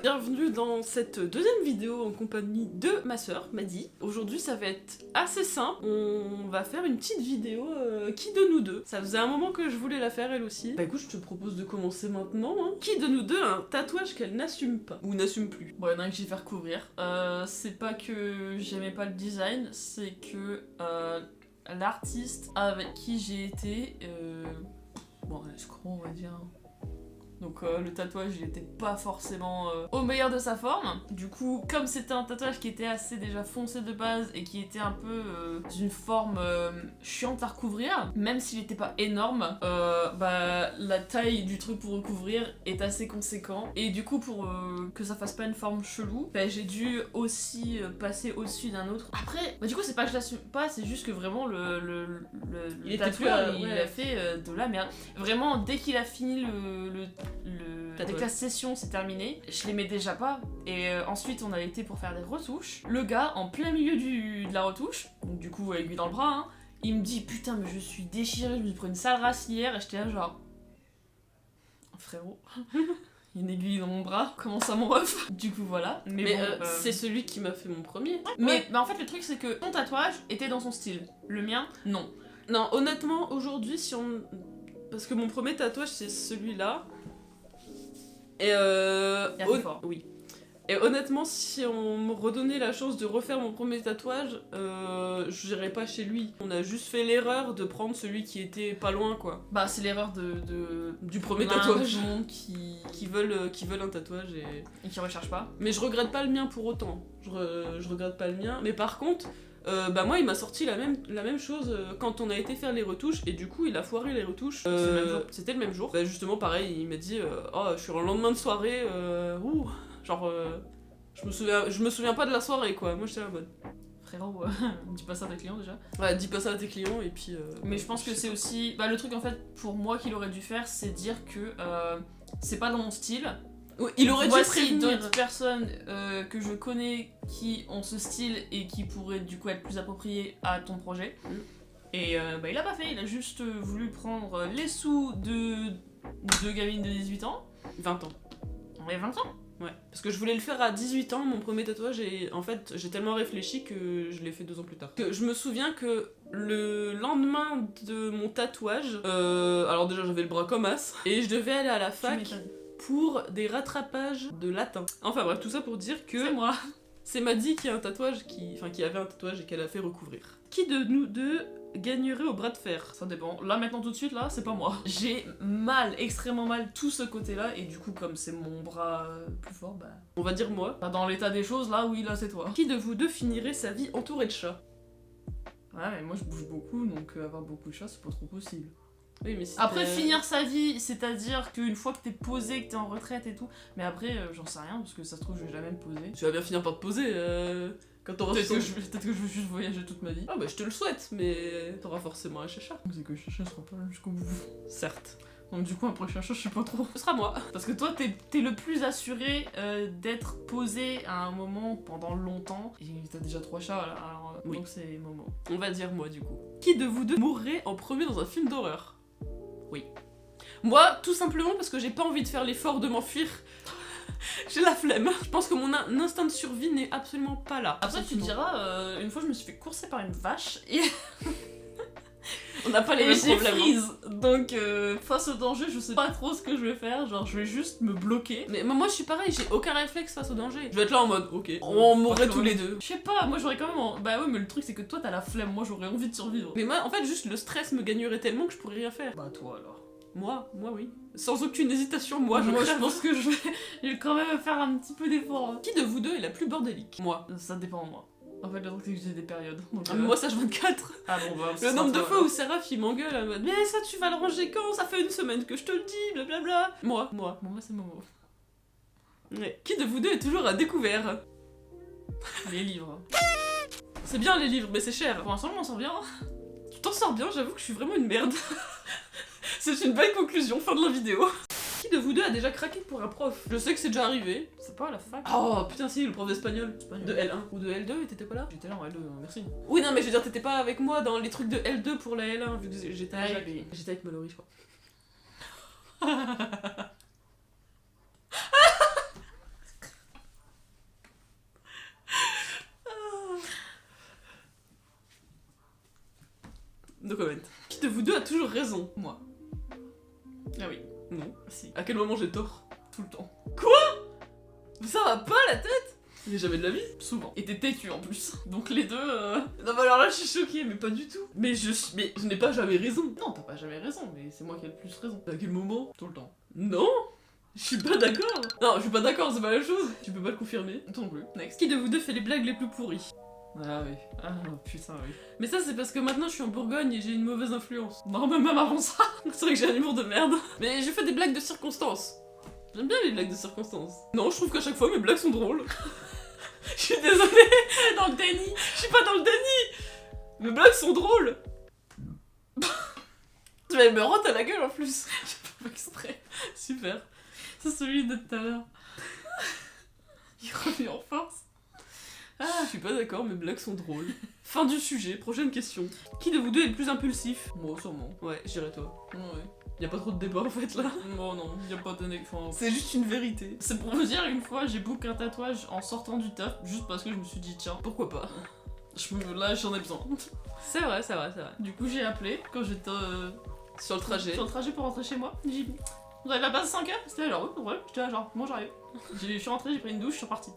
Bienvenue dans cette deuxième vidéo en compagnie de ma sœur, Maddy. Aujourd'hui ça va être assez simple, on va faire une petite vidéo qui de nous deux. Ça faisait un moment que je voulais la faire elle aussi. Bah écoute, je te propose de commencer maintenant. Qui de nous deux a un tatouage qu'elle n'assume pas ou n'assume plus? Bon, il y en a un que j'ai fait recouvrir. C'est pas que j'aimais pas le design, c'est que l'artiste avec qui j'ai été... bon, escroc on va dire... Donc le tatouage il était pas forcément au meilleur de sa forme. Du coup, comme c'était un tatouage qui était assez déjà foncé de base et qui était un peu d'une forme chiante à recouvrir, même s'il était pas énorme, bah la taille du truc pour recouvrir est assez conséquent. Et du coup pour que ça fasse pas une forme chelou, bah, j'ai dû aussi passer au-dessus d'un autre. Après, bah du coup c'est pas que je l'assume pas, c'est juste que vraiment le tatoueur il a fait de la merde. Vraiment dès qu'il a fini dès que la session s'est terminée, je l'aimais déjà pas. Et ensuite, on a été pour faire des retouches. Le gars, en plein milieu de la retouche, donc du coup, aiguille dans le bras, hein, il me dit putain, mais je suis déchirée, je me suis pris une sale race hier. Et j'étais là, genre, frérot. Une aiguille dans mon bras, comment ça mon ref? Du coup voilà. Mais bon, c'est celui qui m'a fait mon premier. Mais en fait le truc c'est que ton tatouage était dans son style. Le mien, non. Non, honnêtement, aujourd'hui, si on... Parce que mon premier tatouage, c'est celui-là. Et Fort. oui. Et honnêtement, si on me redonnait la chance de refaire mon premier tatouage, j'irais pas chez lui. On a juste fait l'erreur de prendre celui qui était pas loin, quoi. Bah c'est l'erreur du premier tatouage. Du monde qui veulent un tatouage et qui recherchent pas. Mais je regrette pas le mien pour autant. Je regrette pas le mien. Mais par contre, bah moi il m'a sorti la même chose quand on a été faire les retouches et du coup il a foiré les retouches. C'était le même jour. Bah justement pareil, il m'a dit oh je suis en lendemain de soirée, genre je me souviens pas de la soirée quoi. Moi j'étais là en mode frérot, dis pas ça à tes clients déjà. Ouais, dis pas ça à tes clients et puis mais je pense que c'est aussi bah le truc en fait pour moi qu'il aurait dû faire c'est dire que c'est pas dans mon style. Il aurait dû prévenir d'autres personnes que je connais qui ont ce style et qui pourraient du coup être plus appropriées à ton projet. Et bah il a pas fait, il a juste voulu prendre les sous de deux gamines de 18 ans. 20 ans. Ouais, 20 ans. Ouais, parce que je voulais le faire à 18 ans, mon premier tatouage, et en fait j'ai tellement réfléchi que je l'ai fait 2 ans plus tard. Je me souviens que le lendemain de mon tatouage, alors déjà j'avais le bras comme as, et je devais aller à la fac pour des rattrapages de latin. Enfin bref, tout ça pour dire que... C'est moi. C'est Maddy qui a un tatouage, qui avait un tatouage et qu'elle a fait recouvrir. Qui de nous deux gagnerait au bras de fer? Ça dépend. Là maintenant tout de suite là, c'est pas moi. J'ai mal, extrêmement mal tout ce côté-là et du coup comme c'est mon bras plus fort, bah... On va dire moi. Bah, dans l'état des choses là, oui là c'est toi. Qui de vous deux finirait sa vie entouré de chats? Ouais mais moi je bouge beaucoup donc avoir beaucoup de chats c'est pas trop possible. Oui, mais après finir sa vie, c'est-à-dire qu'une fois que t'es posé, que t'es en retraite et tout, mais après j'en sais rien parce que ça se trouve je vais jamais me poser. Tu vas bien finir par te poser quand t'auras... Peut-être que je vais juste voyager toute ma vie. Ah bah je te le souhaite, mais t'auras forcément un chacha. C'est que chacha sera pas là jusqu'au bout. Certes. Donc du coup après chacha je sais pas trop. Ce sera moi. Parce que toi t'es le plus assuré d'être posé à un moment pendant longtemps. Et t'as déjà 3 chats alors oui. Donc c'est Momo. On va dire moi du coup. Qui de vous deux mourrait en premier dans un film d'horreur? Oui. Moi, tout simplement parce que j'ai pas envie de faire l'effort de m'enfuir. J'ai la flemme. Je pense que mon instinct de survie n'est absolument pas là. Après tu te diras, une fois je me suis fait courser par une vache et... On n'a pas les mêmes problèmes. Freeze. Donc face au danger je sais pas trop ce que je vais faire, genre je vais juste me bloquer. Mais moi je suis pareil, j'ai aucun réflexe face au danger. Je vais être là en mode ok, on mourrait tous les deux. Je sais pas, moi j'aurais quand même... Bah ouais mais le truc c'est que toi t'as la flemme, moi j'aurais envie de survivre. Mais moi en fait juste le stress me gagnerait tellement que je pourrais rien faire. Bah toi alors. Moi oui. Sans aucune hésitation, moi je pense que je vais quand même faire un petit peu d'effort. Qui de vous deux est la plus bordélique? Moi. Ça dépend de moi. En fait, le truc c'est que j'ai des périodes. Donc, moi, ça je 24. Ah bon, bah, le nombre de fois où Seraph il m'engueule en mode mais ça tu vas le ranger quand? Ça fait 1 semaine que je te le dis, blablabla. Moi. Moi c'est Momo. Ouais. Qui de vous deux est toujours à découvert? Les livres. C'est bien les livres, mais c'est cher. Pour l'instant, je m'en sors bien. Tu t'en sors bien, j'avoue que je suis vraiment une merde. C'est une belle conclusion, fin de la vidéo. Qui de vous deux a déjà craqué pour un prof? Je sais que c'est déjà arrivé. C'est pas à la fac. Oh putain si, le prof d'espagnol. De L1 ou de L2 et t'étais pas là? J'étais là en L2, merci. Oui non mais je veux dire t'étais pas avec moi dans les trucs de L2 pour la L1 vu que j'étais avec Mallory je crois. No comment. Qui de vous deux a toujours raison? Moi. Ah oui. Non. Si. À quel moment j'ai tort? Tout le temps. Mais ça va pas la tête? Mais jamais de la vie. Souvent. Et t'es têtu en plus. Donc les deux. Non mais alors là je suis choquée, mais pas du tout. Mais je n'ai pas jamais raison. Non, t'as pas jamais raison, mais c'est moi qui ai le plus raison. À quel moment? Tout le temps. Non. Je suis pas d'accord. Non, je suis pas d'accord, c'est pas la même chose. Tu peux pas le confirmer. Toi non plus. Next. Qui de vous deux fait les blagues les plus pourries? Ah oui. Ah putain, oui. Mais ça c'est parce que maintenant je suis en Bourgogne et j'ai une mauvaise influence. Non, mais même avant ça. C'est vrai que j'ai un humour de merde. Mais je fais des blagues de circonstances. J'aime bien les blagues de circonstances. Non, je trouve qu'à chaque fois mes blagues sont drôles. Je suis désolée. Dans le déni. Je suis pas dans le déni. Mes blagues sont drôles. Tu vas me rendre à la gueule en plus. J'ai pas fait exprès. Super. C'est celui de tout à l'heure. Il revient en force. Je suis pas d'accord, mes blagues sont drôles. Fin du sujet, prochaine question. Qui de vous deux est le plus impulsif? Moi, sûrement. Ouais, je dirais toi. Ouais. Y a pas trop de débat en fait là. Bon, non, y'a pas de enfin, C'est juste une vérité. c'est pour vous dire, une fois, j'ai booké un tatouage en sortant du taf, juste parce que je me suis dit, tiens, Pourquoi pas? là, j'en ai besoin. C'est vrai, c'est vrai, c'est vrai. Du coup, j'ai appelé quand j'étais Sur le trajet. sur le trajet pour rentrer chez moi. J'ai dit, vous avez la place à 5h? C'était là, genre, ouais, j'étais là, genre, moi j'arrive. Je suis rentrée, j'ai pris une douche, je suis repartie.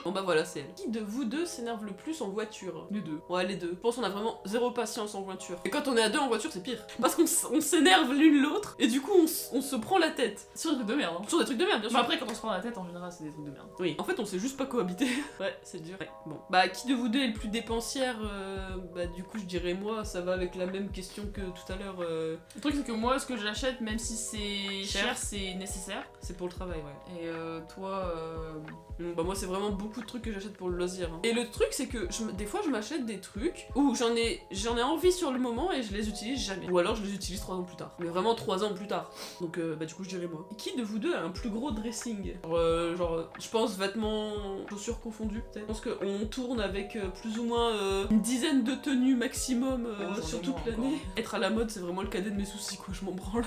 Bon bah voilà, c'est elle. Qui de vous deux s'énerve le plus en voiture? Les deux. Ouais, les deux. Je pense qu'on a vraiment zéro patience en voiture. Et quand on est à deux en voiture, c'est pire. Parce qu'on s'énerve l'une l'autre, et du coup on se prend la tête. Sur des trucs de merde, hein. Sur des trucs de merde, bien Mais sûr. après, quand on se prend la tête, en général, c'est des trucs de merde. Oui, en fait on sait juste pas cohabiter. Ouais, c'est dur. Ouais, bon. Bah, qui de vous deux est le plus dépensière? Bah, du coup, je dirais moi, ça va avec la même question que tout à l'heure. Le truc, c'est que moi, ce que j'achète, même si c'est Cher. cher, c'est nécessaire. C'est pour le travail, ouais. Et toi, Bah, moi, c'est vraiment beaucoup de trucs que j'achète pour le loisir. Hein. Et le truc, c'est que des fois, je m'achète des trucs où j'en ai envie sur le moment et je les utilise jamais. Ou alors, je les utilise 3 ans plus tard. Mais vraiment 3 ans plus tard. Donc, bah, du coup, je dirais moi. Et qui de vous deux a un plus gros dressing? Genre, je pense vêtements, chaussures confondues, peut-être. Je pense qu'on tourne avec plus ou moins une dizaine de tenues maximum sur toute encore. l'année. Être à la mode, c'est vraiment le cadet de mes soucis, quoi. Je m'en branle.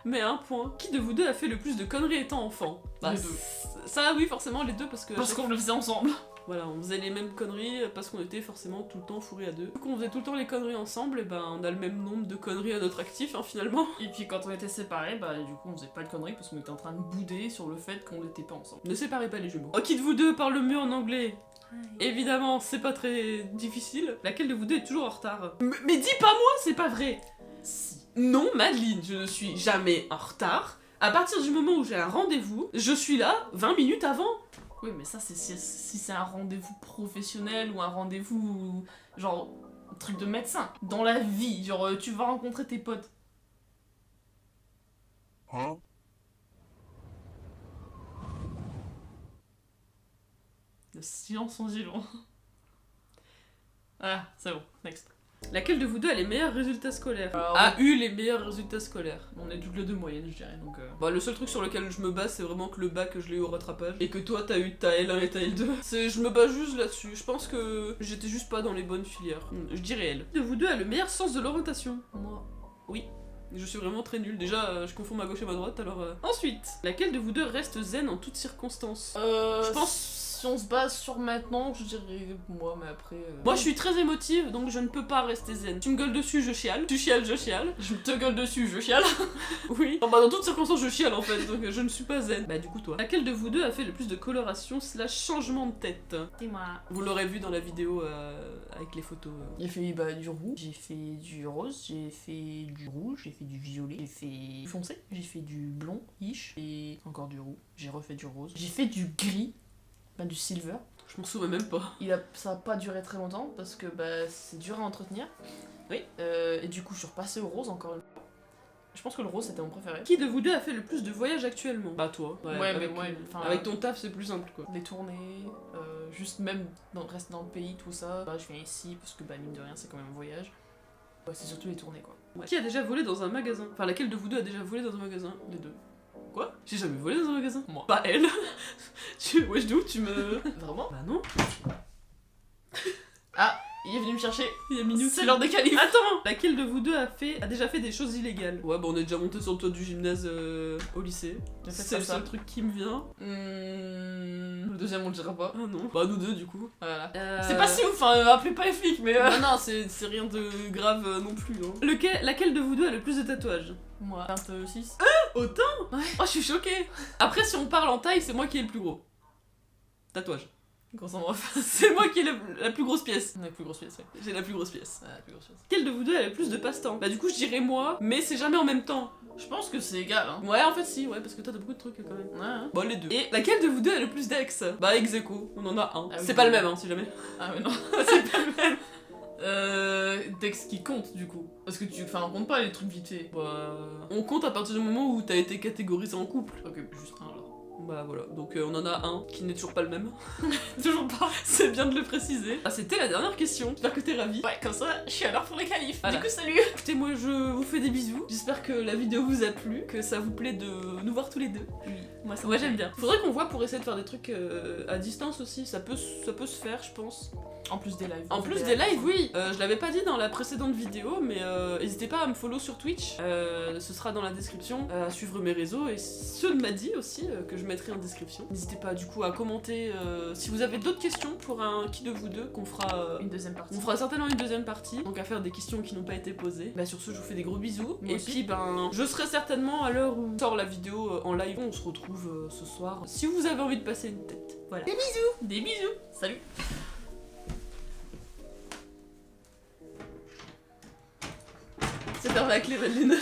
Mais un point. Qui de vous deux a fait le plus de conneries étant enfant? Bah, Les deux. Ça, oui, forcément, les deux, parce que. parce qu'on le faisait ensemble. Voilà, on faisait les mêmes conneries parce qu'on était forcément tout le temps fourrés à deux. Vu qu'on faisait tout le temps les conneries ensemble, et ben on a le même nombre de conneries à notre actif, hein, finalement. Et puis quand on était séparés, bah du coup on faisait pas de conneries parce qu'on était en train de bouder sur le fait qu'on n'était pas ensemble. Ne séparez pas les jumeaux. Oh, qui de vous deux parle le mieux en anglais? Évidemment, c'est pas très difficile. Laquelle de vous deux est toujours en retard? Mais dis pas moi, c'est pas vrai. Si. Non, Madeline, je ne suis jamais en retard. À partir du moment où j'ai un rendez-vous, je suis là 20 minutes avant. Oui, mais ça c'est si c'est un rendez-vous professionnel ou un rendez-vous genre un truc de médecin. Dans la vie, genre tu vas rencontrer tes potes. Huh? Le silence en dit long. Ah, c'est bon, next. Laquelle de vous deux a les meilleurs résultats scolaires? Alors, A eu les meilleurs résultats scolaires? On est toutes les deux moyennes, je dirais, donc... Bah, le seul truc sur lequel je me base, c'est vraiment que le bac, je l'ai eu au rattrapage. Et que toi, t'as eu ta L1 et ta L2. Je me base juste là-dessus. Je pense que j'étais juste pas dans les bonnes filières. Je dirais elle. Qui de vous deux a le meilleur sens de l'orientation? Moi... Oui. Je suis vraiment très nulle. Déjà, je confonds ma gauche et ma droite, alors... Ensuite, laquelle de vous deux reste zen en toutes circonstances? Je pense... Si on se base sur maintenant, je dirais moi, mais après... Moi, je suis très émotive, donc je ne peux pas rester zen. Tu me gueules dessus, je chiale. Tu chiales, je chiale. Je te gueule dessus, je chiale. Oui. Bah, dans toutes circonstances, je chiale en fait, donc je ne suis pas zen. Bah, du coup, toi. Laquelle de vous deux a fait le plus de coloration slash changement de tête? C'est moi. Vous l'aurez vu dans la vidéo avec les photos. J'ai fait du rouge, j'ai fait du rose, j'ai fait du rouge, j'ai fait du violet, j'ai fait du foncé, j'ai fait du blond-ish, et encore du rouge, j'ai refait du rose, j'ai fait du gris, du silver. Je m'en souviens même pas. Ça a pas duré très longtemps parce que c'est dur à entretenir. Oui. Et du coup je suis repassée au rose encore une fois. Je pense que le rose c'était mon préféré. Qui de vous deux a fait le plus de voyages actuellement? Bah toi. Ouais, mais avec, moi, enfin, avec ton taf c'est plus simple quoi. les tournées, juste même rester dans le pays, tout ça. Bah, je viens ici parce que mine de rien c'est quand même un voyage. Ouais, c'est surtout les tournées quoi. Ouais. Qui a déjà volé dans un magasin? Enfin laquelle de vous deux a déjà volé dans un magasin? Les deux. Quoi? J'ai jamais volé dans un magasin? Moi. Pas elle. Wesh d'où tu me... Vraiment? Bah non. Ah, il est venu me chercher. Il y a minutes. C'est l'heure des qualifs. Attends! Laquelle de vous deux a déjà fait des choses illégales? Ouais, bah on est déjà monté sur le toit du gymnase au lycée. J'ai fait C'est le ça. seul truc qui me vient. Le deuxième on le dira pas. Ah non. Bah nous deux du coup. Voilà. C'est pas si ouf, hein, appelez pas les flics, mais... Non, c'est rien de grave non plus. Hein. Laquelle de vous deux a le plus de tatouages? Moi, 26. Autant? Ouais. Oh, je suis choquée. Après, si on parle en taille, c'est moi qui ai le plus gros. Tatouage. Grosse en ref. C'est moi qui ai la plus grosse pièce. On a la plus grosse pièce, ouais. J'ai la plus grosse pièce. Ouais, la plus grosse pièce. Quel de vous deux a le plus de passe-temps? Bah du coup, je dirais moi, mais c'est jamais en même temps. Je pense que c'est égal, hein. Ouais, en fait si, ouais, parce que toi t'as beaucoup de trucs quand même. Ouais, hein. Bon, les deux. Et laquelle de vous deux a le plus d'ex? Bah ex aequo, on en a un. Ah oui, C'est pas oui. le même, hein, si jamais. Ah mais non. C'est pas le même. Dex qui compte du coup. Parce que tu. Enfin, on compte pas les trucs vite fait. Bah, on compte à partir du moment où t'as été catégorisé en couple. Ok, juste un alors. Bah voilà, donc on en a un qui n'est toujours pas le même. Toujours pas. C'est bien de le préciser. Ah, c'était la dernière question, j'espère que t'es ravie. Ouais, comme ça, je suis à l'heure pour les qualifs. Voilà. Du coup, salut. Écoutez, moi je vous fais des bisous. J'espère que la vidéo vous a plu, que ça vous plaît de nous voir tous les deux. Oui, moi ça Moi j'aime bien. Faudrait qu'on voit pour essayer de faire des trucs à distance aussi, ça peut se faire je pense. En plus des lives. En plus des lives, oui. Je l'avais pas dit dans la précédente vidéo, mais n'hésitez pas à me follow sur Twitch. Ce sera dans la description, à suivre mes réseaux et ceux de Maddy aussi, que je mettrai en description. N'hésitez pas du coup à commenter si vous avez d'autres questions pour un qui de vous deux qu'on fera. Une deuxième partie. On fera certainement une deuxième partie, donc à faire des questions qui n'ont pas été posées. Bah sur ce, je vous fais des gros bisous. Moi Et aussi. puis ben, je serai certainement à l'heure où sort la vidéo en live. On se retrouve ce soir. Si vous avez envie de passer une tête. Voilà. Des bisous. Des bisous. Salut. C'est faire la clé, Madeleine.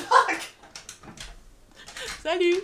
Salut.